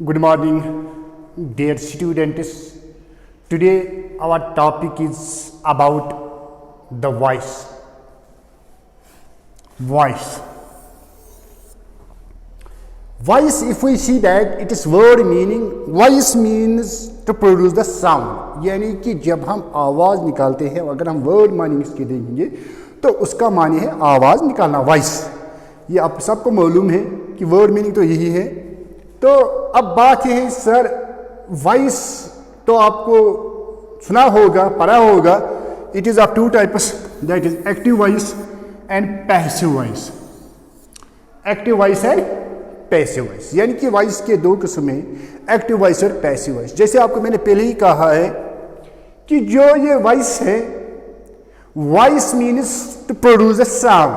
Good morning, dear students. Today our topic is about the voice. Voice. Voice, if we see that it is word meaning, voice means to produce the sound. यानी कि जब हम आवाज़ निकालते हैं, अगर हम वर्ड मीनिंग इसके देखेंगे तो उसका माने है आवाज़ निकालना, वॉइस. ये आप सबको मालूम है कि वर्ड मीनिंग तो यही है. तो अब बात यह है सर, वॉइस तो आपको सुना होगा, पढ़ा होगा. It is of two types, that is active voice and passive voice. Active voice and passive voice, यानी कि वॉइस के दो किस्म हैं, एक्टिव वॉइस और पैसिव वॉइस. जैसे आपको मैंने पहले ही कहा है कि जो ये वॉइस है, voice means to produce a sound,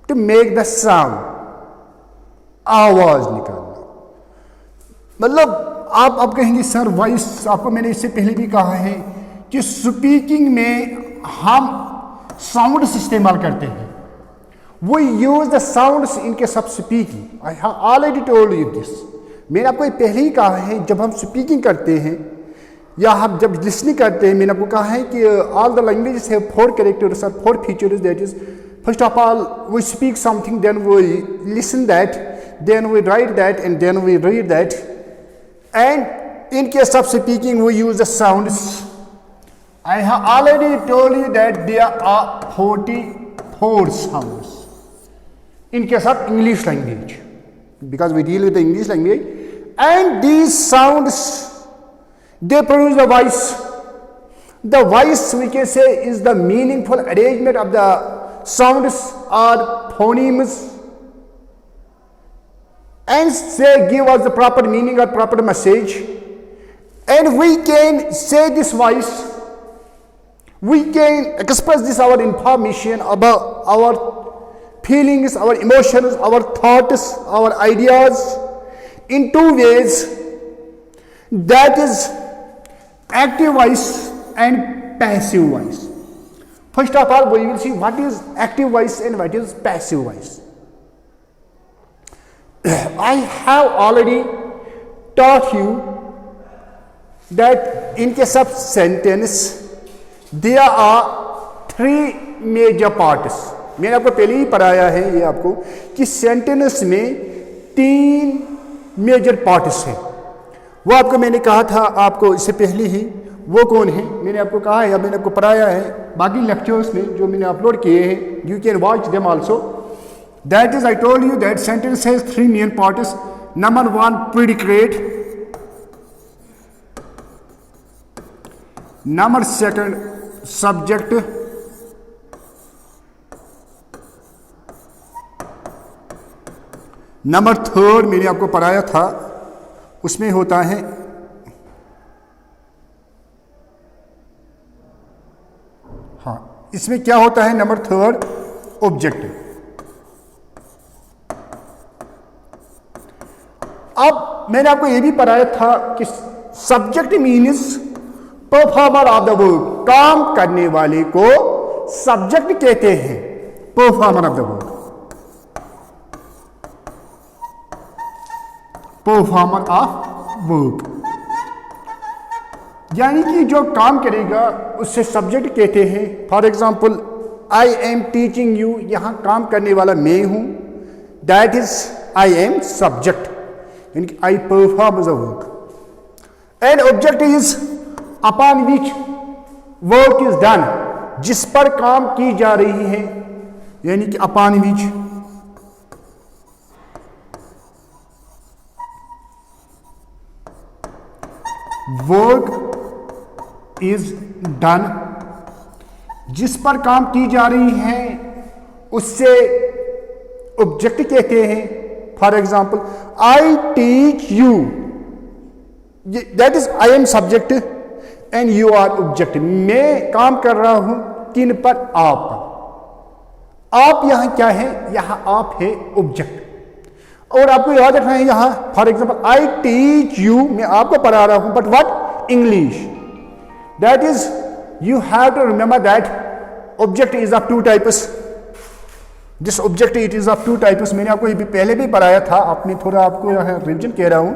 to make the sound, आवाज निकालना. मतलब आप कहेंगे सर वॉइस, आपको मैंने इससे पहले भी कहा है कि स्पीकिंग में हम साउंड्स इस्तेमाल करते हैं. We use the sounds in case of speaking. I have already told you this. मैंने आपको ये पहले ही कहा है, जब हम स्पीकिंग करते हैं या हम जब लिसनिंग करते हैं, मैंने आपको कहा है कि all the languages have four characters or four features. That is, first of all, we speak something, then we listen that, then we write that, and then we read that. And in case of speaking, we use the sounds. I have already told you that there are 44 sounds. In case of English language, because we deal with the English language, and these sounds, they produce the voice. The voice, we can say, is the meaningful arrangement of the sounds or phonemes, and say give us the proper meaning or proper message. And we can say this voice, we can express this our information about our feelings, our emotions, our thoughts, our ideas in two ways. That is active voice and passive voice. First of all, we will see what is active voice and what is passive voice. I have already taught you that in case of sentence, there are three major parts. मैंने आपको पहले ही पढ़ाया है ये आपको कि sentence में तीन मेजर पार्ट्स हैं. वो आपको मैंने कहा था आपको इससे पहले ही, वो कौन है मैंने आपको कहा है, मैंने आपको पढ़ाया है बाकी लेक्चर्स में जो मैंने अपलोड किए हैं. You can watch them also. That is, I told you that sentence has three main parts. Number one, predicate. Number second, subject. Number third मैंने आपको पढ़ाया था, उसमें होता है इसमें क्या होता है नंबर थर्ड, ऑब्जेक्ट. अब मैंने आपको यह भी पढ़ाया था कि subject means performer of the work. काम करने वाले को सब्जेक्ट कहते हैं, performer of the work, performer of work. यानी कि जो काम करेगा उससे सब्जेक्ट कहते हैं. For example, I am teaching you, यहां काम करने वाला मैं हूं, that is I am subject, यानी कि I perform the work. And object is upon which work is done, जिस पर काम की जा रही है, यानी कि upon which work is done, जिस पर काम की जा रही है उससे ऑब्जेक्ट कहते हैं. For example, I teach you, that is I am subject and you are object. मैं काम कर रहा हूं किन पर, आप पर. आप यहां क्या है, यहां आप है ऑब्जेक्ट. और आपको याद रखना है यहां, for example, I teach you, मैं आपको पढ़ा रहा हूं, but what, English. That is, you have to remember that object is of two types. This object it is of two types, मैंने आपको ये पहले भी पढ़ाया था, आपने थोड़ा आपको यहाँ रिविजन कह रहा हूं,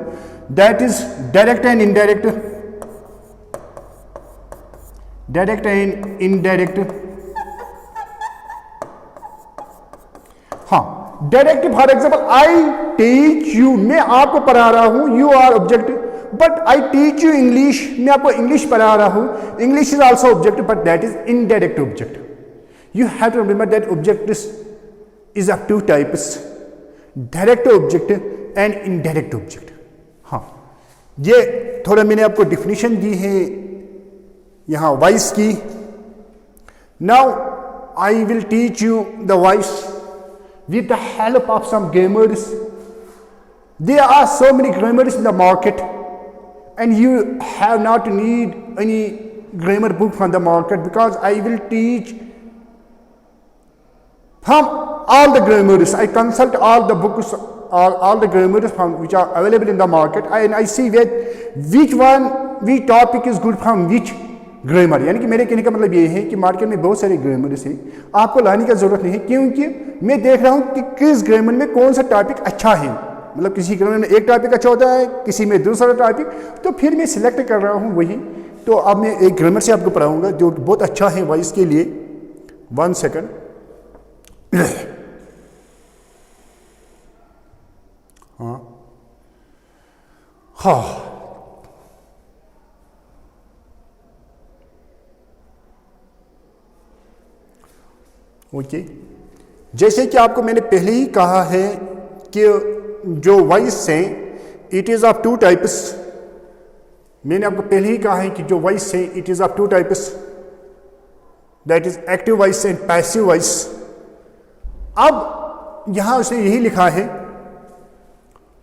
that is direct and indirect, direct and indirect. हाँ, direct for example I teach you, मैं आपको पढ़ा रहा हूं, you are object, but I teach you English, मैं आपको इंग्लिश पढ़ा रहा हूं, English is also object, but that is indirect object. You have to remember that object is of two types, direct object and indirect object। हाँ, ये थोड़ा मैंने आपको डिफिनीशन दी है यहाँ वॉइस की। Now I will teach you the voice with the help of some grammars। There are so many grammars in the market and you have not need any grammar book from the market, because I will teach from all the grammars. I consult all the books or all the grammars from which are available in the market, and I see which topic is good from which grammar। यानी कि मेरे कहने का मतलब ये है कि market में बहुत सारे ग्रामर्स हैं, आपको लाने की जरूरत नहीं है, क्योंकि मैं देख रहा हूँ कि किस ग्रामर में कौन सा टॉपिक अच्छा है। मतलब किसी ग्रामर में एक टॉपिक अच्छा होता है, किसी में दूसरा टॉपिक, तो फिर मैं सिलेक्ट कर रहा हूँ वही। तो अब मैं एक ग्रामर से आपको पढ़ाऊंगा जो बहुत अच्छा है वॉइस के लिए। 1 सेकेंड। हाँ, ओके। जैसे कि आपको मैंने पहले ही कहा है कि जो वॉइस है it is of two types. मैंने आपको पहले ही कहा है कि जो वॉइस है it is of two types, that is active voice and passive voice. अब यहां उसने यही लिखा है,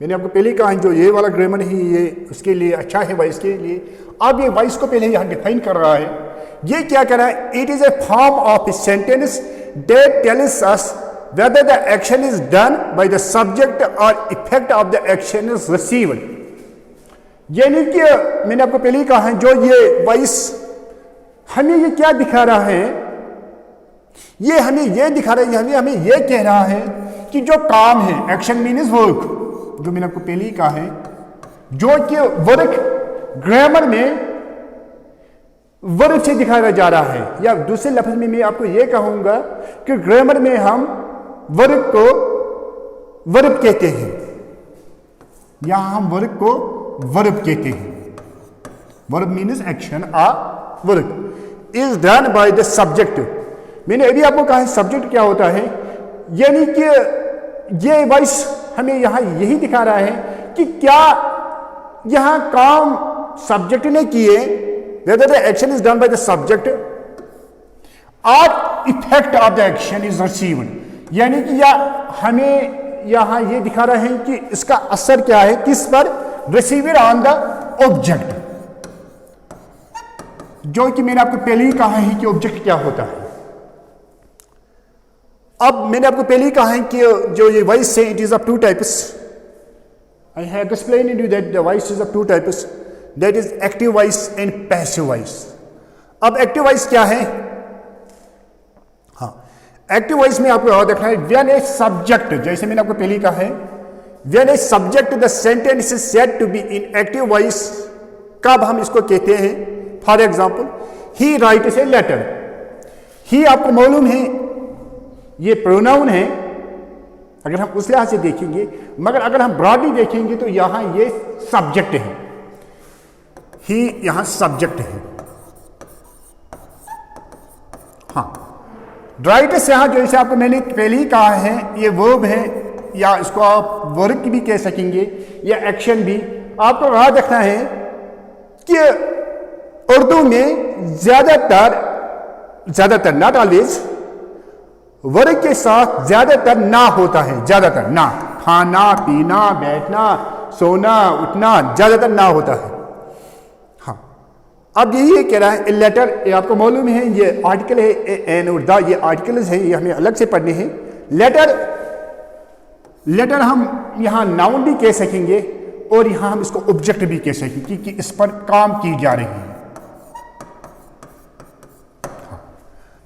मैंने आपको पहले ही कहा है जो ये वाला ग्रामर है ये उसके लिए अच्छा है वॉइस के लिए। अब ये वॉइस को पहले यहां डिफाइन कर रहा है। ये क्या कह रहा है? It is A form of a sentence that tells us whether the action is done by the subject or effect of the action is received। यानी कि मैंने आपको पहले ही कहा है जो ये वॉइस हमें ये क्या दिखा रहा है, ये हमें ये दिखा रहा है, हमें ये कह रहा है कि जो काम है, एक्शन मीन्स वर्क, जो मैंने आपको पहले ही कहा है, जो कि वर्क ग्रामर में वर्ब से दिखाया जा रहा है, या दूसरे लफ्ज में मैं आपको यह कहूंगा कि ग्रामर में हम वर्ब को वर्ब कहते हैं, या हम वर्ब को वर्ब कहते हैं। Verb means action, a work is done by the subject. मैंने अभी आपको कहा है सब्जेक्ट क्या होता है, यानी कि ये वॉइस हमें यहां यही दिखा रहा है कि क्या यहां काम सब्जेक्ट ने किए, whether the action is done by the subject or effect of the action is received। यानी कि या हमें यहां ये दिखा रहे हैं कि इसका असर क्या है, किस पर, received on the object। जो कि मैंने आपको पहले ही कहा है कि ऑब्जेक्ट क्या होता है। अब मैंने आपको पहले ही कहा है कि जो ये वॉइस है it is of two types. I have explained you that the voice is of two types, that is active voice and passive voice. अब एक्टिव वॉइस क्या है? हाँ, एक्टिव वॉइस में आपको याद रखना है व्हेन ए सब्जेक्ट, जैसे मैंने आपको पहले कहा है, when a subject the sentence is said to be in active voice, कब हम इसको कहते हैं? For example, he writes a letter. ही आपको मालूम है ये प्रोनाउन है अगर हम उस लिहाज से देखेंगे, मगर अगर हम ब्रॉडली देखेंगे तो यहां ये सब्जेक्ट है, ही यहां सब्जेक्ट है। हाँ, राइटर्स यहां जैसे आपको मैंने पहले ही कहा है ये वर्ब है, या इसको आप वर्क भी कह सकेंगे या एक्शन भी। आपको याद रखना है कि उर्दू में ज्यादातर नॉट ऑलवेज, वर्ग के साथ ज्यादातर ना होता है, ज्यादातर ना, खाना पीना बैठना सोना उठना ज्यादातर ना होता है। हाँ, अब यही कह रहा है लेटर, ये आपको मालूम है ये आर्टिकल है एन और द, ये आर्टिकल्स हैं, ये हमें अलग से पढ़ने हैं। लेटर हम यहां नाउन भी कह सकेंगे और यहां हम इसको ऑब्जेक्ट भी कह सकेंगे कि इस पर काम की जा रही है।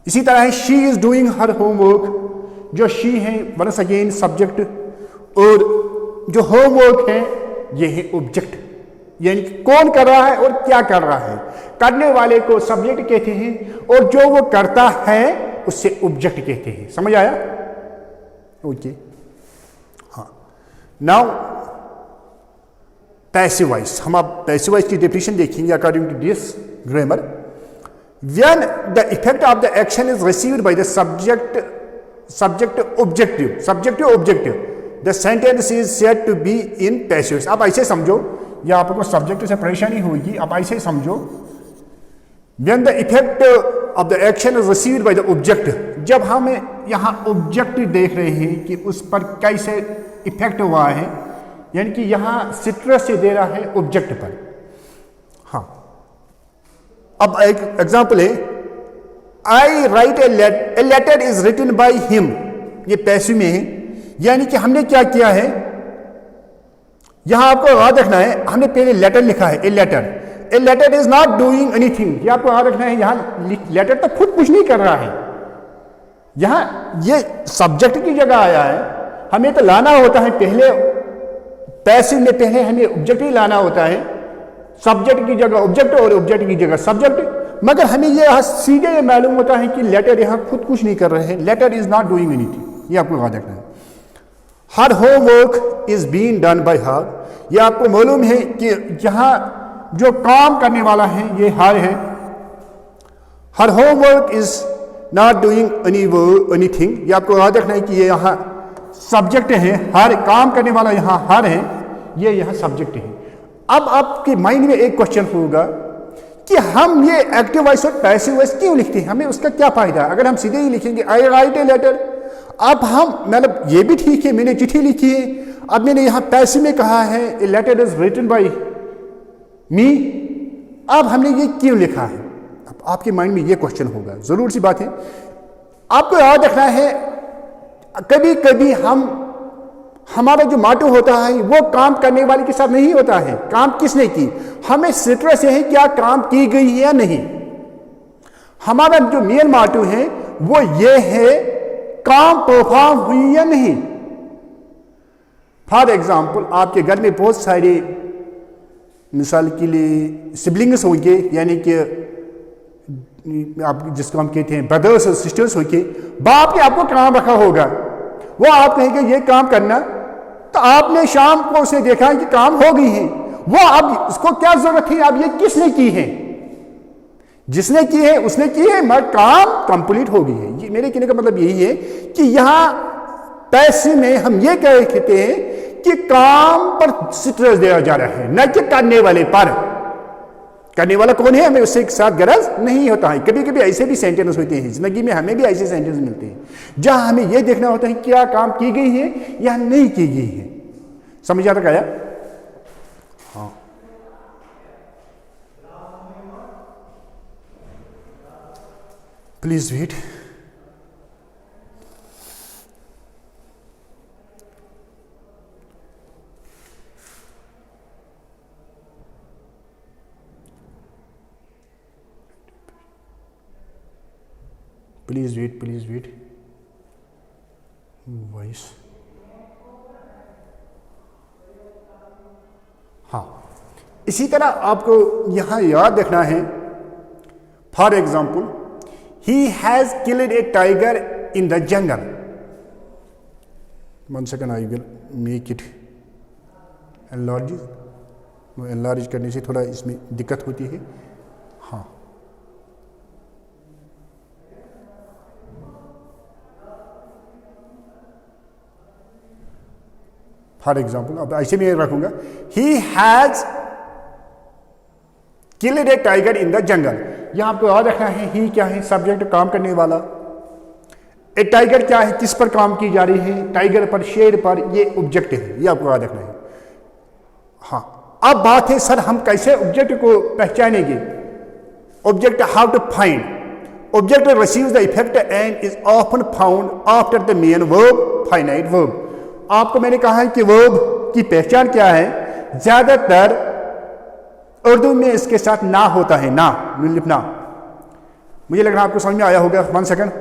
इसी तरह है she is doing her homework, जो शी है वंस अगेन सब्जेक्ट, और जो होमवर्क है ये है ऑब्जेक्ट, यानी कौन कर रहा है और क्या कर रहा है। करने वाले को सब्जेक्ट कहते हैं और जो वो करता है उससे ऑब्जेक्ट कहते हैं। समझ आया? ओके। हाँ, नाउ पैसिव वॉइस। हम अब पैसिव वॉइस की डेफिनेशन देखेंगे according to this grammar. When the effect of the action is received by the subject objective the sentence is said to be in passive. अब ऐसे समझो, या आपको सब्जेक्ट से परेशानी होगी, अब ऐसे समझो, when the effect of the action is received by the object, जब हम यहाँ ऑब्जेक्ट देख रहे हैं कि उस पर कैसे इफेक्ट हुआ है, यानी कि यहाँ सिट्रस से दे रहा है ऑब्जेक्ट पर। हाँ, अब एक एग्जांपल है, I write a letter is written by him, ये पैसिव में है, यानी कि हमने क्या किया है, यहां आपको याद रखना है, हमने पहले लेटर लिखा है, ए letter is not doing anything, ये आपको याद रखना है। यहां लेटर तो खुद कुछ नहीं कर रहा है, यहां ये सब्जेक्ट की जगह आया है। हमें तो लाना होता है पहले, पैसिव में पहले हमें ऑब्जेक्ट ही लाना होता है, सब्जेक्ट की जगह ऑब्जेक्ट और ऑब्जेक्ट की जगह सब्जेक्ट। मगर हमें ये सीधे ये मालूम होता है कि लेटर यहां खुद कुछ नहीं कर रहे हैं, letter is not doing anything, ये आपको याद रखना है। हर homework is being done by her, ये आपको मालूम है कि यहां जो काम करने वाला है ये हर है। हर homework is not doing anything, ये आपको याद रखना है कि ये यहाँ सब्जेक्ट है, हर काम करने वाला यहाँ हर है, ये यहाँ सब्जेक्ट है। अब आपके माइंड में एक क्वेश्चन होगा कि हम ये एक्टिव वॉइस और पैसिव वॉइस क्यों लिखते हैं, हमें उसका क्या फायदा। अगर हम सीधे ही लिखेंगे आई राइट ए लेटर, अब हम मतलब ये भी ठीक है, मैंने चिट्ठी लिखी है, अब मैंने यहां पैसिव में कहा है ए letter is written by me, अब हमने ये क्यों लिखा है। अब आपके माइंड में ये क्वेश्चन होगा, जरूर सी बात है। आपको याद रखना है, कभी कभी हमारा जो माटो होता है वो काम करने वाले के साथ नहीं होता है, काम किसने की, हमें सिट्रस से है क्या काम की गई है या नहीं। हमारा जो मेन माटो है वो ये है काम परफॉर्म हुई या नहीं। फॉर एग्जाम्पल, आपके घर में बहुत सारे, मिसाल के लिए सिबलिंग्स होंगे, यानी कि आप जिसको हम कहते हैं ब्रदर्स और सिस्टर्स होंगे, बाप ने आपको काम रखा होगा, वो आप कहेंगे ये काम करना, तो आपने शाम को उसे देखा कि काम हो गई है, वो अब उसको क्या जरूरत है, अब ये किसने की है, जिसने की है उसने की है, मगर काम कंप्लीट हो गई है। ये मेरे कहने का मतलब यही है कि यहां पैसे में हम ये कहते हैं कि काम पर स्ट्रेस दिया जा रहा है, न कि करने वाले पर। करने वाला कौन है, हमें उससे एक साथ गरज नहीं होता है। कभी कभी ऐसे भी सेंटेंस होते हैं जिंदगी में, हमें भी ऐसे सेंटेंस मिलते हैं जहां हमें यह देखना होता है क्या काम की गई है या नहीं की गई है। समझ आता क्या? हाँ, please wait. Please wait, please wait. Voice, हाँ, इसी तरह आपको यहां याद रखना है। For example, he has killed a tiger in the jungle. 1 second, I will make it enlarge. enlarge करने से थोड़ा इसमें दिक्कत होती है। हाँ, फॉर एग्जाम्पल, अब ऐसे में रखूंगा, he has killed a tiger in the jungle. यहां आपको याद रखना है, ही क्या है, सब्जेक्ट, काम करने वाला। ए टाइगर क्या है, किस पर काम की जा रही है, टाइगर पर, शेर पर, ये ऑब्जेक्ट है, ये आपको याद रखना है। हाँ, अब बात है सर हम कैसे ऑब्जेक्ट को पहचानेंगे। Object, how to find. Object receives the effect and is often found after the main verb, finite verb. आपको मैंने कहा है कि वर्ब की पहचान क्या है, ज्यादातर उर्दू में इसके साथ ना होता है, ना लिखना। मुझे लग रहा है आपको समझ में आया होगा। 1 सेकंड।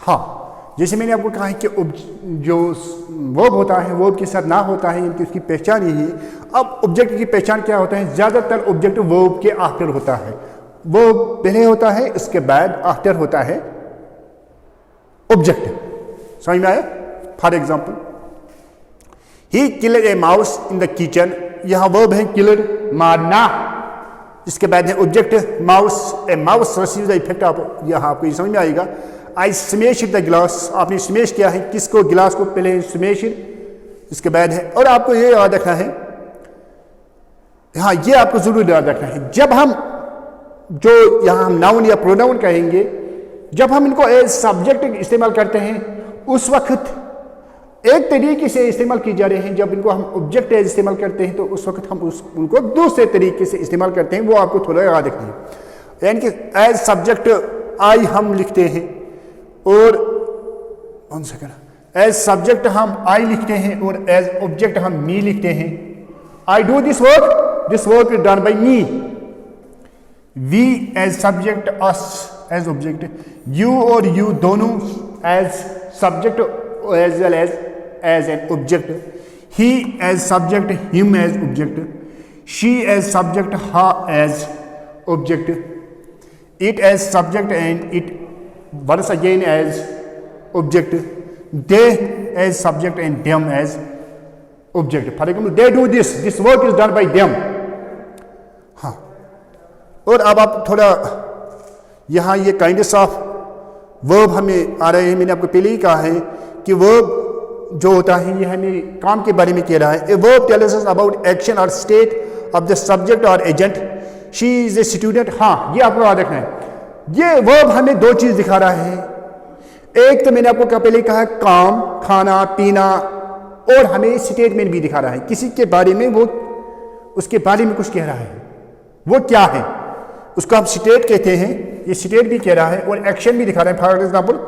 हाँ, जैसे मैंने आपको कहा है कि जो वर्ब होता है वर्ब के साथ ना होता है, इनकी उसकी पहचान यही है। अब ऑब्जेक्ट की पहचान क्या होता है? ज़्यादातर ऑब्जेक्ट वर्ब के आफ्टर होता है, वर्ब पहले होता है, इसके बाद आफ्टर होता है ऑब्जेक्ट। समझ में आया? For example, he killed A mouse in the kitchen, यहाँ वर्ब है किल्ड, मारना, इसके बाद है object mouse, A mouse receives the effect of, यहाँ आपको ये समझ में आएगा। आई स्मैश द गिलास, आपने स्मैश किया है किसको? गिलास को, पहले स्मैश, इसके बाद है, और आपको ये याद रखना है, हाँ ये आपको जरूर याद रखना है, जब हम जो यहाँ हम नाउन या प्रोनाउन कहेंगे, जब हम इनको एज सब्जेक्ट इस्तेमाल करते हैं उस वक्त एक तरीके से इस्तेमाल की जा रहे हैं, जब इनको हम ऑब्जेक्ट एज इस्तेमाल करते हैं तो उस वक्त हम उनको दूसरे तरीके से इस्तेमाल करते हैं, वो आपको थोड़ा याद रखना है। यानी कि एज सब्जेक्ट आई हम लिखते हैं, और एज सब्जेक्ट हम आई लिखते हैं, और एज ऑब्जेक्ट हम मी लिखते हैं। I do this work is done by me. We as subject, us as object, you और यू दोनों as subject as well as an object, he as subject, him as object, she as subject, her as object, it as subject and it once again as object, they as subject and them as object. For example, they do this work is done by them. हाँ, और अब आप थोड़ा यहाँ ये kindness of verb हमें आ रहे हैं। मैंने आपको पहले ही कहा है कि वर्ब जो होता है ये हमें काम के बारे में कह रहा है। A verb tells us about action और स्टेट ऑफ द सब्जेक्ट और agent. She is a student, हाँ ये आपको याद रखना है। ये वर्ब हमें दो चीज दिखा रहा है, एक तो मैंने आपको पहले कहा काम, खाना पीना, और हमें स्टेटमेंट भी दिखा रहा है, किसी के बारे में वो उसके बारे में कुछ कह रहा है, वो क्या है उसको हम स्टेट कहते हैं, ये स्टेट भी कह रहा है, और एक्शन भी दिखा रहा है। For example,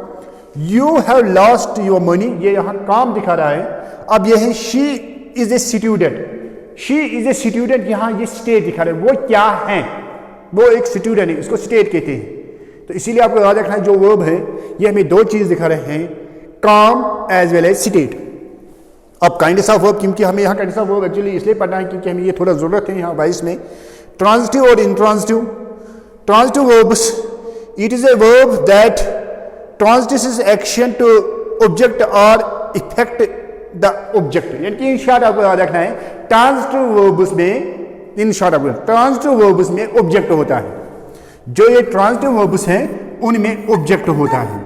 you have lost your money, ये यहाँ काम दिखा रहा है। अब यह है she is a student, she is a student, यहाँ ये स्टेट दिखा रहा है, वो क्या है, वो एक स्टूडेंट है, इसको स्टेट कहते हैं। तो इसीलिए आपको याद रखना है जो वर्ब है ये हमें दो चीज दिखा रहे हैं, काम एज वेल एज स्टेट। अब काइंडनेस ऑफ वर्ब, क्योंकि हमें यहाँ काइंडनेस ऑफ वर्ब एक्चुअली इसलिए पढ़ना है क्योंकि हमें ये थोड़ा जरूरत है यहाँ वाइस में। ट्रांजिटिव और intransitive. Transitive verbs, it is a verb that transits action to object और इफेक्ट द ऑब्जेक्ट। यानी कि इन शॉर्ट आपको याद रखना है, ट्रांजिटिव वर्ब्स में, इन शॉर्ट आपको ट्रांजिटिव वर्ब्स में ऑब्जेक्ट होता है, जो ये ट्रांजिटिव वर्ब्स हैं उनमें ऑब्जेक्ट होता है,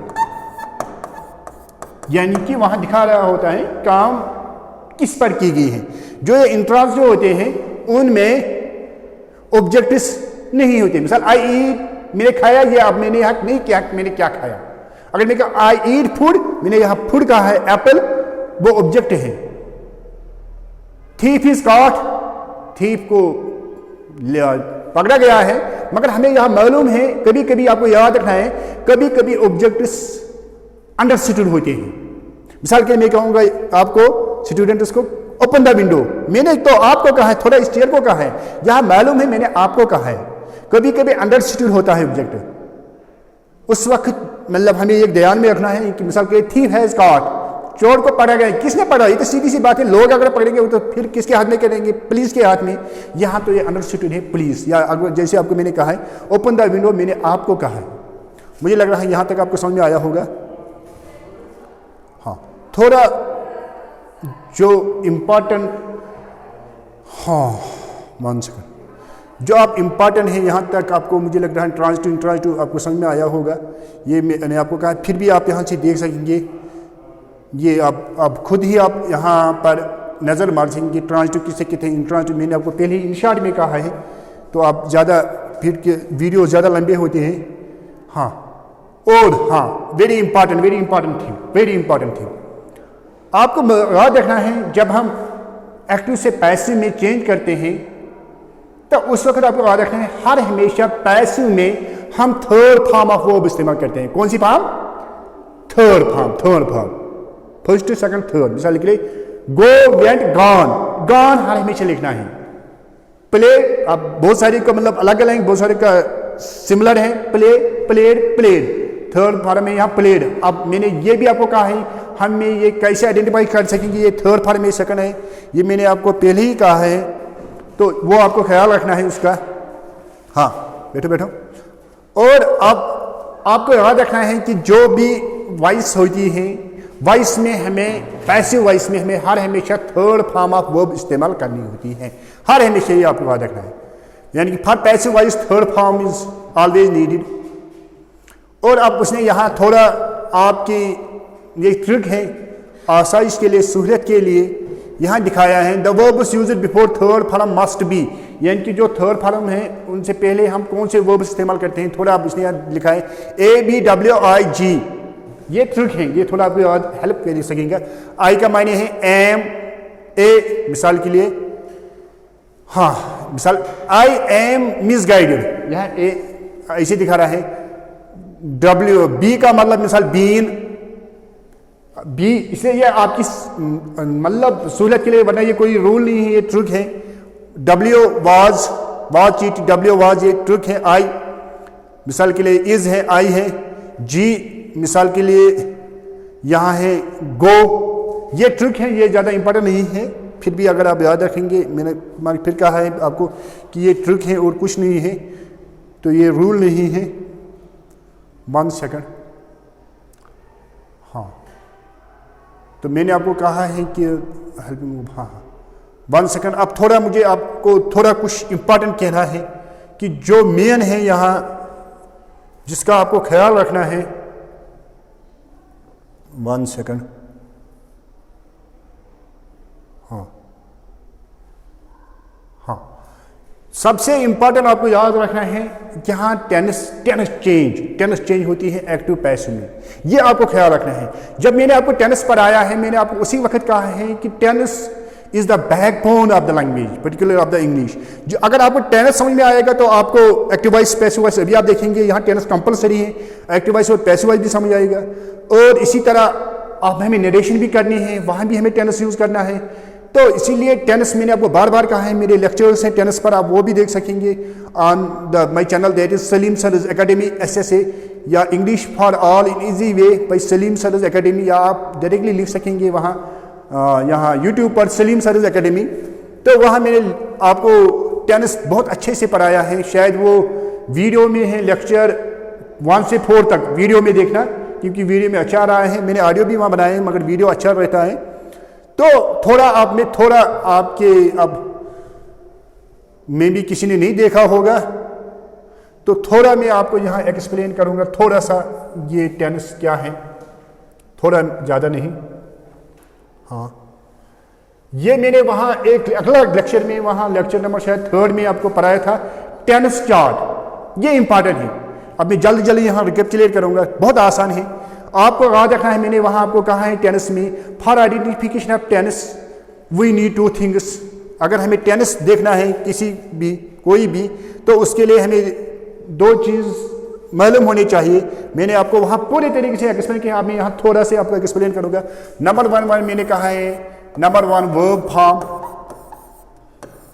यानी कि वहां दिखा रहा होता है काम किस पर की गई है। जो ये इंट्रांजिटिव होते हैं उनमें ऑब्जेक्ट्स नहीं होते। मिसाल आई ईट, मैंने खाया, ये अब मैंने यहाँ नहीं किया मैंने क्या खाया। अगर मैं कहा आई ईट फूड, मैंने यहाँ फूड कहा है, एप्पल, वो ऑब्जेक्ट है। थीफ इज कॉट, थीफ को पकड़ा गया है, मगर हमें यहां मालूम है, कभी कभी आपको याद रखना है, कभी कभी ऑब्जेक्ट्स अंडरस्टूड होते हैं। मिसाल के लिए मैं कहूंगा आपको, स्टूडेंट्स को, ओपन द विंडो, मैंने तो आपको कहा है, थोड़ा इस चेयर को कहा है, यहां मालूम है मैंने आपको कहा है। कभी कभी अंडरस्टूड होता है ऑब्जेक्ट, उस वक्त मतलब हमें एक ध्यान में रखना है कि मिसाल के थीफ हैज कॉट, चोर को पकड़ा गया, किसने पकड़ा, ये तो सीधी सी बात है, लोग अगर पकड़ेंगे तो फिर किसके हाथ में करेंगे, पुलिस के हाथ में। यहाँ तो ये अंडरस्टूड है पुलिस, या अगर जैसे आपको मैंने कहा है ओपन द विंडो, मैंने आपको कहा है। मुझे लग रहा है यहाँ तक आपको समझ में आया होगा। हाँ, थोड़ा जो इम्पॉर्टेंट, हाँ 1 सेकंड, जो आप इम्पॉर्टेंट है यहाँ तक आपको मुझे लग रहा है ट्रांजिटिव इंट्रांजिटिव आपको समझ में आया होगा। ये मैंने आपको कहा, फिर भी आप यहाँ से देख सकेंगे, ये आप खुद ही आप यहाँ पर नज़र मार सकेंगे ट्रांजिटिव किसे कहते हैं, इंट्रांजिटिव मैंने आपको पहले ही इन शॉर्ट में कहा है, तो आप ज़्यादा फिर के वीडियो ज़्यादा लंबे होते हैं। हाँ, और हाँ वेरी इंपॉर्टेंट थिंग आपको याद रखना है, जब हम एक्टिव से पैसिव में चेंज करते हैं तो उस वक्त आपको याद रखना है, हर हमेशा पैसिव में हम थर्ड फॉर्म ऑफ वर्ब इस्तेमाल करते हैं। कौन सी form? Third form, first second third. मिसाल लिख ले, गो वेंट गॉन, गॉन हर हमेशा लिखना है। प्ले, अब बहुत सारे का मतलब अलग अलग, बहुत सारे का सिमिलर है, play played played, third form है यहाँ प्लेड। अब मैंने ये भी आपको कहा है हम ये कैसे आइडेंटिफाई कर सकेंगे ये थर्ड फॉर्म है सेकंड है, ये मैंने आपको पहले ही कहा है, तो वो आपको ख्याल रखना है उसका। हाँ बैठो बैठो। और अब आपको याद रखना है कि जो भी वॉइस होती है, वॉइस में हमें, पैसिव वॉइस में हमें हर हमेशा थर्ड फॉर्म ऑफ वर्ब इस्तेमाल करनी होती है, हर हमेशा ये आपको याद रखना है। यानी कि for passive voice third form is always needed. और अब उसने यहाँ थोड़ा आपकी ये ट्रिक है आसाइश के लिए, सहूलियत के लिए यहाँ दिखाया है, the verbs used before third form must be, यानी कि जो थर्ड फॉर्म है उनसे पहले हम कौन से वर्ब्स इस्तेमाल करते हैं। थोड़ा आप इसने यहाँ लिखा है ABWIG, ये ट्रिक है, ये थोड़ा आपको याद हेल्प कर सकेंगे। आई का मायने है एम, ए मिसाल के लिए, हाँ मिसाल आई एम मिसगाइडेड, यहाँ ए ऐसे दिखा रहा है। W, बी का मतलब मिसाल बीन, बी, इसलिए ये आपकी मतलब सहूलत के लिए, वरना ये कोई रूल नहीं है, ये ट्रिक है। W was cheat, W was ये ट्रिक है। आई मिसाल के लिए इज है, आई है। G मिसाल के लिए यहाँ है गो, ये ट्रिक है, ये ज़्यादा इंपॉर्टेंट नहीं है, फिर भी अगर आप याद रखेंगे, मैंने फिर कहा है आपको कि ये ट्रिक है और कुछ नहीं है, तो ये रूल नहीं है। 1 सेकंड, हाँ तो मैंने आपको कहा है कि हेल्प मूव, हाँ 1 सेकंड। अब थोड़ा मुझे आपको थोड़ा कुछ इंपॉर्टेंट कहना है कि जो मेन है यहाँ जिसका आपको ख्याल रखना है। 1 सेकंड, हाँ सबसे इंपॉर्टेंट आपको याद रखना है कि हाँ टेनिस चेंज होती है एक्टिव पैसिव में, ये आपको ख्याल रखना है। जब मैंने आपको टेनिस पढ़ाया है, मैंने आपको उसी वक्त कहा है कि tennis is the backbone of the language, particular of the English. जो अगर आपको टेनिस समझ में आएगा तो आपको एक्टिव वॉइस पैसिव वॉइस, अभी आप देखेंगे यहाँ टेनिस कंपलसरी है, एक्टिव वॉइस और पैसिव वॉइस भी समझ आएगा। और इसी तरह आप हमें नरेशन भी करनी है, वहाँ भी हमें टेनिस यूज़ करना है। तो इसीलिए टेनिस मैंने आपको बार बार कहा है, मेरे लेक्चर्स हैं टेनिस पर, आप वो भी देख सकेंगे on the my channel, that is Salim Suraj academy SSA, या English for all in easy way by Salim Suraj academy, या आप डायरेक्टली लिख सकेंगे वहाँ यहाँ यूट्यूब पर सलीम सरज एकेडमी। तो वहाँ मैंने आपको टेनिस बहुत अच्छे से पढ़ाया है, शायद वो वीडियो में है, लेक्चर 1 से 4 तक वीडियो में देखना, क्योंकि वीडियो में अच्छा रहा है। मैंने ऑडियो भी वहाँ बनाए हैं, मगर वीडियो अच्छा रहता है। तो थोड़ा आप में थोड़ा आपके, अब मे भी किसी ने नहीं देखा होगा, तो थोड़ा मैं आपको यहाँ एक्सप्लेन करूँगा थोड़ा सा ये टेनिस क्या है, थोड़ा ज़्यादा नहीं। हाँ ये मैंने वहाँ एक अगला लेक्चर में, वहाँ लेक्चर नंबर शायद 3 में आपको पढ़ाया था टेनिस चार्ट, ये इंपॉर्टेंट है। अब मैं जल्दी जल्दी यहाँ रिकैपिचुलेट करूँगा, बहुत आसान है, आपको याद रखना है। मैंने वहाँ आपको कहा है टेनिस में for identification of tenses we need 2 things. अगर हमें टेनिस देखना है किसी भी कोई भी, तो उसके लिए हमें 2 चीज़ मालूम होनी चाहिए। मैंने आपको वहाँ पूरे तरीके से एक्सप्लेन किया, मैं यहाँ थोड़ा से आपको एक्सप्लेन करूँगा। नंबर 1 मैंने कहा है, नंबर 1 वर्ब फॉर्म,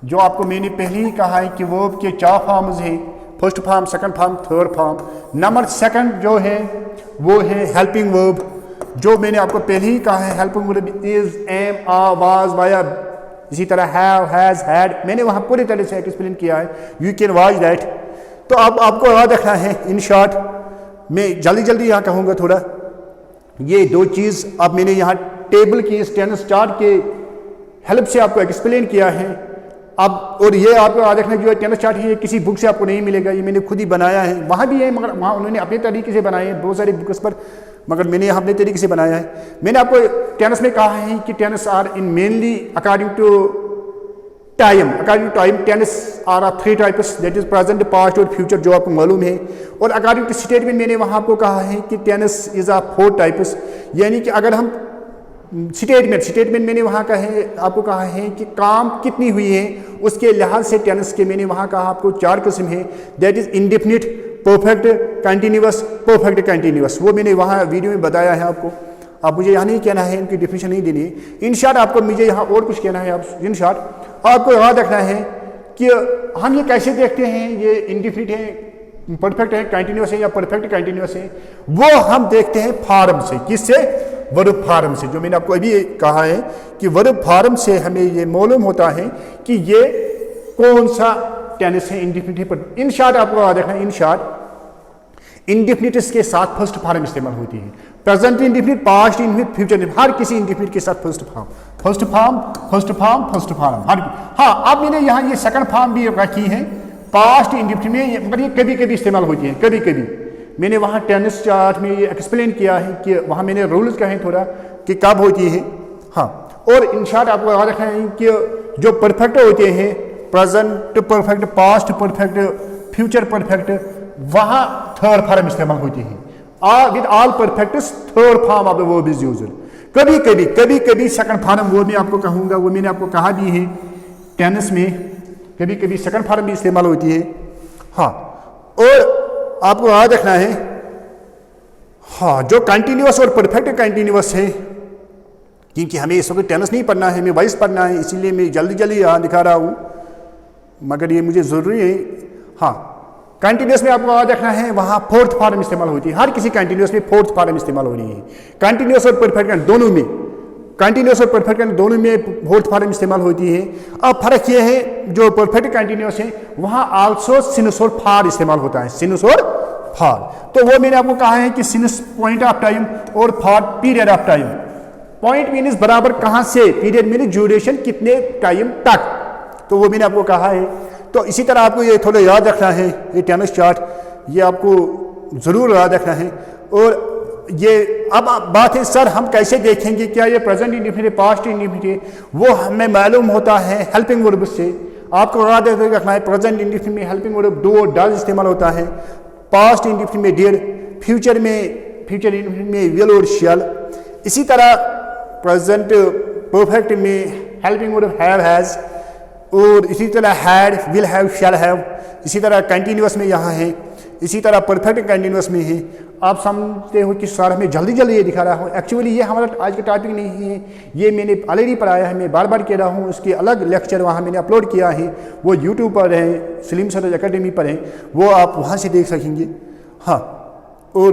जो आपको मैंने पहले ही कहा है कि वर्ब के 4 फॉर्म्स हैं, first form, second form, third form. Number 2 जो है वो है हेल्पिंग वर्ब, जो मैंने आपको पहले ही कहा है helping verb is, am, are, was, were, इसी तरह हैव, हैज, हैड, मैंने वहाँ पूरी तरह से एक्सप्लेन किया है, यू कैन वॉच दैट। तो अब आपको याद रखना है, इन शॉर्ट मैं जल्दी जल्दी यहाँ कहूँगा थोड़ा, ये 2 चीज़ अब मैंने यहाँ टेबल की इस टेनिस चार्ट के हेल्प से आपको एक्सप्लेन किया है। अब और ये आपको याद रखना, जो टेनिस चार्ट है ये किसी बुक से आपको नहीं मिलेगा, ये मैंने खुद ही बनाया है। वहाँ भी है, मगर वहाँ उन्होंने अपने तरीके से बनाए हैं, बहुत सारी बुक्स पर, मगर मैंने यहाँ अपने तरीके से बनाया है। मैंने आपको टेनिस में कहा है कि tenses are in mainly according to time tenses are of 3 types, that is present, past और फ्यूचर, जो आपको मालूम है। और अकॉर्डिंग टू स्टेटमेंट मैंने वहाँ आपको कहा है कि टेनिस इज ऑफ 4 टाइप्स, यानी कि अगर हम स्टेटमेंट मैंने वहाँ आपको कहा है कि काम कितनी हुई है, उसके लिहाज से टेनिस के मैंने वहाँ कहा आपको 4 किस्म है, that is indefinite, perfect continuous, perfect continuous, वो मैंने वहाँ वीडियो में बताया है आपको। अब मुझे यहाँ नहीं कहना है, इनकी डिफिनेशन नहीं देनी है। इन शॉर्ट आपको मुझे यहाँ और कुछ कहना है, आप इन शॉर्ट आपको याद रखना है कि हम ये कैसे देखते हैं, ये इंडेफिनिट है, परफेक्ट है, कंटिन्यूअस है या परफेक्ट कंटिन्यूअस है, वो हम देखते हैं फॉर्म से। किससे? वर्ब फॉर्म से। जो मैंने आपको अभी कहा है कि वर्ब फॉर्म से हमें ये मालूम होता है कि ये कौन सा टेनिस है इंडेफिनिट पर। इन शॉर्ट आपको याद रखना है, इन शॉर्ट इंडेफिनिट्स के साथ फर्स्ट फॉर्म इस्तेमाल होती है। Present indefinite, past indefinite, future indefinite, हर किसी इंडेफिनिट के साथ first form, first form, first form, first form हर। हाँ, अब मैंने यहाँ ये सेकंड फॉर्म भी रखी है पास्ट इंडेफिनिट में, मगर ये कभी कभी इस्तेमाल होती है, कभी कभी। मैंने वहाँ टेनिस चार्ट में ये एक्सप्लेन किया है कि वहाँ मैंने रूल्स कहे थोड़ा कि कब होती है। हाँ, और इन शॉर्ट आपको याद रखना है कि जो परफेक्ट होते हैं, present perfect, past perfect, future perfect, वहाँ थर्ड फॉर्म इस्तेमाल होती है। With all परफेक्ट्स third form of the verb is used. कभी कभी सेकंड फॉर्म वो मैं आपको कहूँगा, वो मैंने आपको कहा भी है, टेनिस में कभी कभी सेकंड फॉर्म भी इस्तेमाल होती है। हाँ, और आपको याद रखना है, हाँ, जो कंटिन्यूअस और परफेक्ट कंटिन्यूअस है, क्योंकि हमें इस वक्त टेनिस नहीं पढ़ना है, हमें वॉइस पढ़ना है, इसीलिए मैं जल्दी जल्दी यहाँ दिखा रहा हूँ, मगर ये मुझे ज़रूरी है। हाँ, कंटिन्यूअस में आपको याद रखना है, वहाँ फोर्थ फॉर्म इस्तेमाल होती है। हर किसी कंटिन्यूअस में फोर्थ फॉर्म इस्तेमाल हो रही है। कंटिन्यूअस और परफेक्ट दोनों में, कंटिन्यूअस और परफेक्ट दोनों में फोर्थ फॉर्म इस्तेमाल होती है। अब फर्क ये है, जो परफेक्ट कंटिन्यूअस है वहाँ आल्सो सिनस और फार इस्तेमाल होता है, सिनस और फार। तो वो मैंने आपको कहा है कि सिनस पॉइंट ऑफ टाइम और for period of time. Point means बराबर कहाँ से, पीरियड मीन्स ड्यूरेशन कितने टाइम तक, तो वो मैंने आपको कहा है। तो इसी तरह आपको ये थोड़ा याद रखना है, ये टेनिस चार्ट ये आपको ज़रूर याद रखना है। और ये अब बात है, सर हम कैसे देखेंगे क्या ये प्रेजेंट इंडेफिनिट, पास्ट इंडेफिनिट, वो हमें मालूम होता है हेल्पिंग वर्ब से। आपको याद रखना है, प्रेजेंट इंडेफिनिट में हेल्पिंग वर्ब डू और डज इस्तेमाल होता है, पास्ट इंडेफिनिट में डिड, फ्यूचर इंडेफिनिट में विल और शैल। इसी तरह प्रेजेंट परफेक्ट में हेल्पिंग वर्ब हैव, हैज, और इसी तरह had, will have, shall have. इसी तरह कंटिन्यूअस में यहाँ है, इसी तरह परफेक्ट कंटिन्यूअस में है। आप समझते हो कि सर हमें जल्दी जल्दी ये दिखा रहा हूँ, एक्चुअली ये हमारा आज का टॉपिक नहीं है, ये मैंने ऑलरेडी पढ़ाया है, मैं बार बार कह रहा हूँ। उसके अलग लेक्चर वहाँ मैंने अपलोड किया है, वो यूट्यूब पर है, सलीम सरोज एकेडमी पर है, वो आप वहाँ से देख सकेंगे। हाँ, और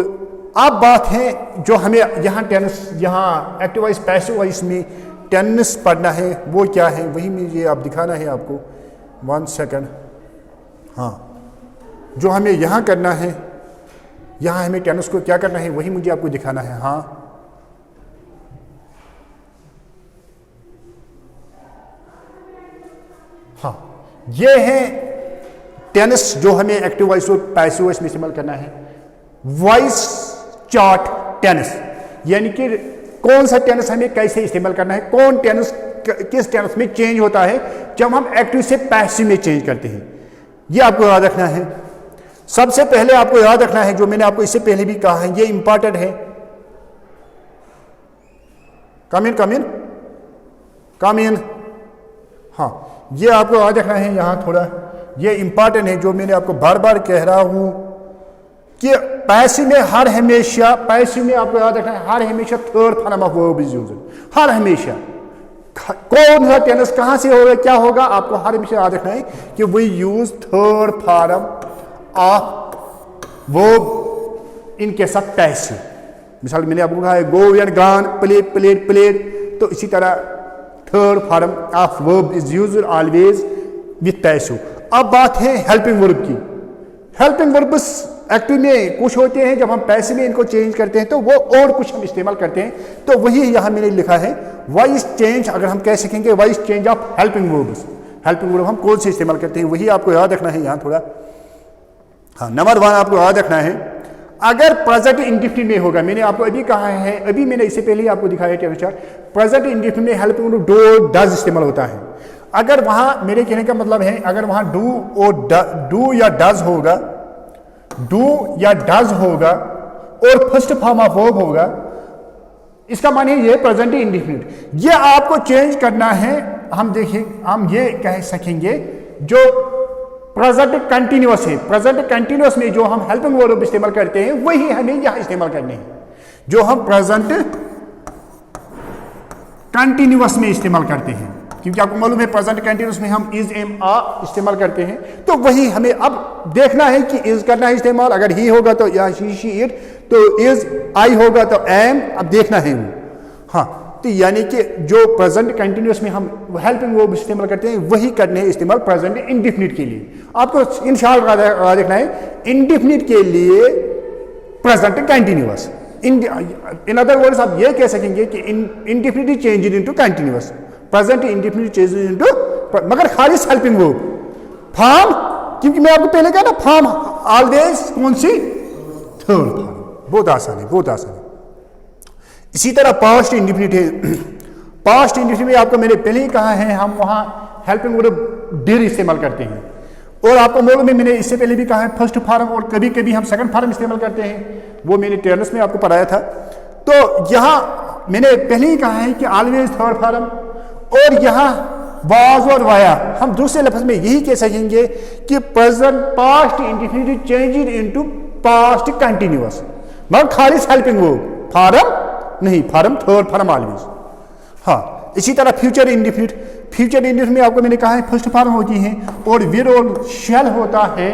अब बात है जो हमें यहाँ टेनिस, यहाँ एक्टिव वॉइस पैसिव वॉइस में टेनिस पढ़ना है, वो क्या है, वही मुझे आप दिखाना है आपको। 1 सेकंड। हाँ, जो हमें यहाँ करना है, यहाँ हमें टेनिस को क्या करना है, वही मुझे आपको दिखाना है। हाँ, हाँ, ये है टेनिस जो हमें एक्टिव वॉइस और पैसिव वॉइस में इस्तेमाल करना है। वॉइस चार्ट टेनिस, यानी कि कौन सा टेनिस हमें कैसे इस्तेमाल करना है, कौन टेनिस किस टेनिस में चेंज होता है जब हम एक्टिव से पैसिव में चेंज करते हैं, ये आपको याद रखना है। सबसे पहले आपको याद रखना है, जो मैंने आपको इससे पहले भी कहा है, ये इंपॉर्टेंट है। कम इन। हाँ, ये आपको याद रखना है, यहाँ थोड़ा ये इंपॉर्टेंट है, जो मैंने आपको बार बार कह रहा हूँ कि पैसिव में हर हमेशा, पैसिव में आपको याद रखना है, हर हमेशा third form of verb is used. हर हमेशा कौन सा टेनिस कहाँ से होगा, क्या होगा, आपको हर हमेशा याद रखना है कि we use third form of verb in case of passive. मिसाल मैंने आपको कहा है go and gone, play played played, तो इसी तरह third form of verb is used always with passive. अब बात है हेल्पिंग वर्ब की। हेल्पिंग वर्ब्स एक्टिव में कुछ होते हैं, जब हम पैसिव में इनको चेंज करते हैं तो वो और कुछ हम इस्तेमाल करते हैं, तो वही यहाँ मैंने लिखा है वॉइस चेंज, अगर हम कह सकेंगे voice change of helping verbs. Helping verb हम कौन से इस्तेमाल करते हैं, वही आपको याद रखना है यहाँ थोड़ा। हाँ, नंबर 1 आपको याद रखना है, अगर प्रेजेंट इंडेफिनिट में होगा, मैंने आपको अभी कहा है, अभी मैंने इससे पहले आपको दिखाया टेनिस चार्ट, प्रेजेंट इंडेफिनिट में हेल्पिंग वर्ब डू डज इस्तेमाल होता है। अगर वहाँ, मेरे कहने का मतलब है, अगर वहाँ डू या डज होगा, डू या डज होगा और फर्स्ट फॉर्म ऑफ वर्ब होगा, इसका माने ये प्रेजेंट इंडेफिनिट। ये आपको चेंज करना है। हम देखिए, हम ये कह सकेंगे जो प्रेजेंट कंटिन्यूअस है, प्रेजेंट कंटिन्यूअस में जो हम हेल्पिंग वर्ब इस्तेमाल करते हैं वही हमें यहां इस्तेमाल करने हैं, जो हम प्रेजेंट कंटिन्यूअस में इस्तेमाल करते हैं। क्योंकि आपको मालूम है प्रेजेंट कंटिन्यूअस में हम इज एम आर इस्तेमाल करते हैं, तो वही हमें अब देखना है कि इज करना है इस्तेमाल। अगर ही होगा तो या शी इट, तो इज, आई होगा तो एम, अब देखना है वो। हाँ, तो यानी कि जो प्रेजेंट कंटिन्यूअस में हम हेल्पिंग वर्ब इस्तेमाल करते हैं वही करने हैं इस्तेमाल प्रेजेंट इंडेफिनिट के लिए। आपको इन शॉर्ट देखना है इंडेफिनिट के लिए present continuous. In other words आप ये कह सकेंगे कि indefinite change into continuous, present indefinite change into, मगर खाली हेल्पिंग वर्ब। फॉर्म, क्योंकि मैं आपको पहले कहा ना फॉर्म ऑलवेज कौन सी, थर्ड फॉर्म। बहुत आसान है, बहुत आसान है। इसी तरह पास्ट इंडेफिनिट है। पास्ट इंडेफिनिट में आपको मैंने पहले ही कहा है हम वहां हेल्पिंग वर्ब डिड इस्तेमाल करते हैं, और आपको मालूम है मैंने इससे पहले भी कहा है फर्स्ट फॉर्म और कभी कभी हम सेकंड फॉर्म इस्तेमाल करते हैं, वो मैंने टेनिस में आपको पढ़ाया था। तो यहाँ मैंने पहले ही कहा है कि ऑलवेज थर्ड फॉर्म, और यहाँ वाज और वाया हम दूसरे लफ्ज में यही कह सकेंगे कि present past indefinite change into past continuous, मगर खाली हेल्पिंग वर्ब, फॉर्म नहीं, फॉर्म थर्ड फॉर्म ऑलवेज। हाँ, इसी तरह फ्यूचर इंडेफिनिट, फ्यूचर इंडेफिनिट में आपको मैंने कहा है फर्स्ट फॉर्म होती है और विल और शैल होता है।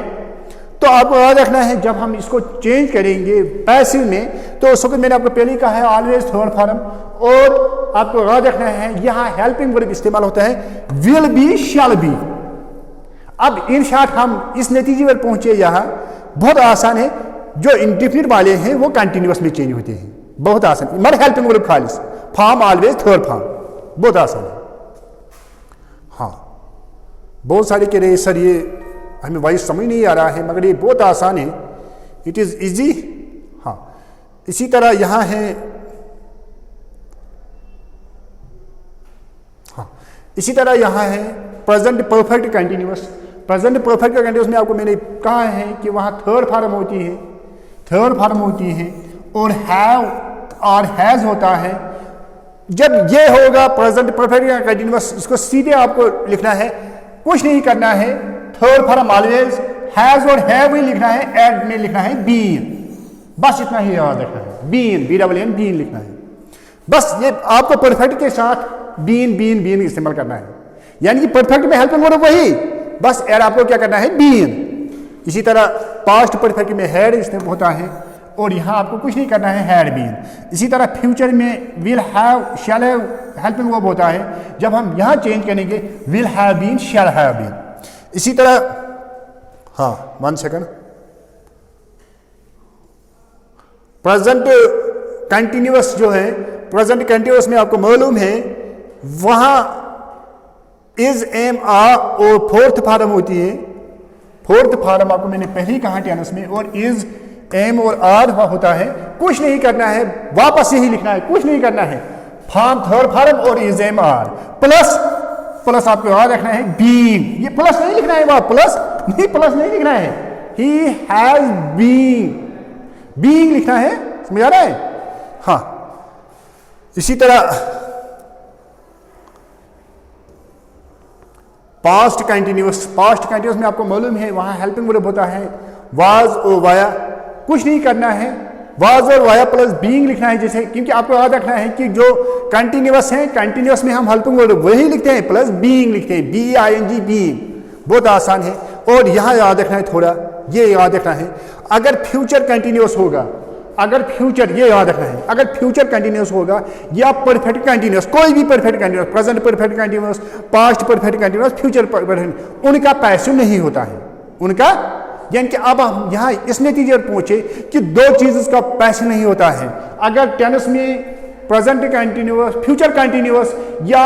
तो आपको याद रखना है जब हम इसको चेंज करेंगे पैसिव में, तो उस वक्त मैंने आपको पहले कहा है ऑलवेज थर्ड फॉर्म, और आपको याद रखना है यहाँ हेल्पिंग वर्ब इस्तेमाल होता है विल बी, शैल बी। अब इन शॉर्ट हम इस नतीजे पर पहुंचे, यहाँ बहुत आसान है, जो इंडेफिनिट वाले हैं वो कंटिन्यूअस में चेंज होते हैं, बहुत आसान। मगर हेल्पिंग वर्ब खालिस, फॉर्म ऑलवेज थर्ड फॉर्म, बहुत आसान है। हाँ, बहुत सारे कह रहे सर ये हमें वाइस समझ नहीं आ रहा है, मगर ये बहुत आसान है, इट इज इजी। हाँ, इसी तरह यहाँ है, हाँ इसी तरह यहाँ है present perfect continuous. Present perfect continuous में आपको मैंने कहा है कि वहाँ थर्ड फॉर्म होती है, थर्ड फॉर्म होती है, और हैव और हैज होता है। जब ये होगा प्रेजेंट परफेक्ट कंटिन्यूअस, इसको सीधे आपको लिखना है, कुछ नहीं करना है, थर्ड फॉर्म ऑलवेज, हैज और हैव ही लिखना है, एड में लिखना है बीन, बस इतना ही याद रखना है, been, B double N, been लिखना है बस। ये आपको परफेक्ट के साथ बीन बीन बीन इस्तेमाल करना है, यानी कि परफेक्ट में हेल्पिंग वर्ब वही, बस एड आपको क्या करना है, बीन। इसी तरह पास्ट परफेक्ट में हैड इस्तेमाल होता है, और यहाँ आपको कुछ नहीं करना है, हैड बीन। इसी तरह फ्यूचर में will have, shall have helping verb होता है, जब हम यहाँ चेंज करेंगे will have been, shall have been. इसी तरह, हाँ 1 सेकंड, प्रेजेंट कंटिन्यूअस जो है, प्रेजेंट कंटिन्यूअस में आपको मालूम है वहां इज एम आर और फोर्थ फॉर्म होती है। फोर्थ फॉर्म आपको मैंने पहले ही कहा टेनिस में, और इज एम और आर होता है, कुछ नहीं करना है, वापस यही लिखना है, कुछ नहीं करना है, फॉर्म थर्ड फॉर्म और is am are plus, plus आपको याद रखना है बीन, ये प्लस नहीं लिखना है, वहां प्लस नहीं, प्लस नहीं लिखना है, ही हैज बीन, बीइंग लिखना है, समझ आ रहा है। हाँ, इसी तरह पास्ट कंटिन्यूअस, पास्ट कंटिन्यूअस में आपको मालूम है वहां हेल्पिंग वर्ब होता है वाज और वाया, कुछ नहीं करना है, वाज और वाया प्लस बीइंग लिखना है, जैसे, क्योंकि आपको याद रखना है कि जो कंटिन्यूअस है, कंटिन्यूअस में हम हेल्पिंग वर्ब वही लिखते हैं, प्लस बीइंग लिखते हैं, B I N G, being, बहुत आसान है। और यहां याद रखना है थोड़ा, ये याद रखना है, अगर फ्यूचर कंटिन्यूअस होगा, अगर फ्यूचर, ये याद रखना है, अगर फ्यूचर कंटिन्यूअस होगा या परफेक्ट कंटिन्यूअस, कोई भी perfect continuous, present perfect continuous, past perfect continuous, future perfect, उनका पैसिव नहीं होता है, उनका, यानी कि अब हम यहाँ इस नतीजे पर पहुंचे कि दो चीज उसका पैसिव नहीं होता है। अगर टेनिस में प्रेजेंट कंटिन्यूअस, फ्यूचर कंटिन्यूअस या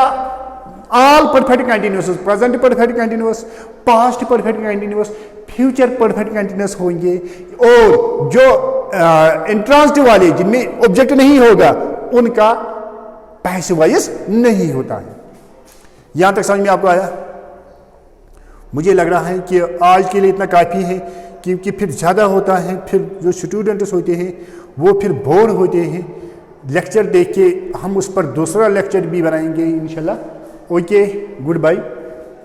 all perfect continuous, present perfect continuous, past perfect continuous, future perfect continuous होंगे, और जो इंट्रांसिटिव वाले जिनमें ऑब्जेक्ट नहीं होगा उनका पैसिव वॉइस नहीं होता है। यहां तक समझ में आपको आया? मुझे लग रहा है कि आज के लिए इतना काफ़ी है, क्योंकि फिर ज़्यादा होता है, फिर जो स्टूडेंट्स होते हैं वो फिर बोर होते हैं। लेक्चर देख के हम उस पर दूसरा लेक्चर भी बनाएंगे इंशाल्लाह। Okay, good bye.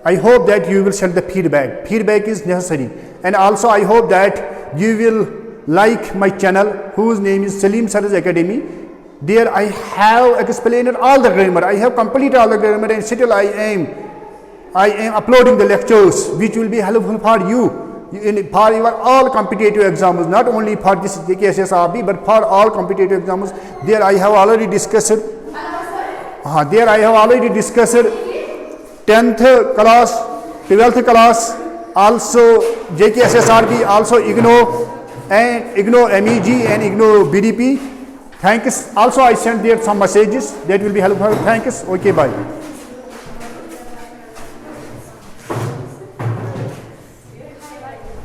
I hope that you will send the feedback. Feedback is necessary. And also I hope that you will like my channel, whose name is Salim Saraj Academy. There I have explained all the grammar. I have completed all the grammar, and still I am uploading the lectures which will be helpful for you for your all competitive exams, not only for this JKSSRB but for all competitive exams. There I have already discussed 10th class, 12th class, also JKSSRB, also IGNO and IGNO MEG and IGNO BDP. Thanks. Also I sent there some messages that will be helpful. Thanks. Okay, bye.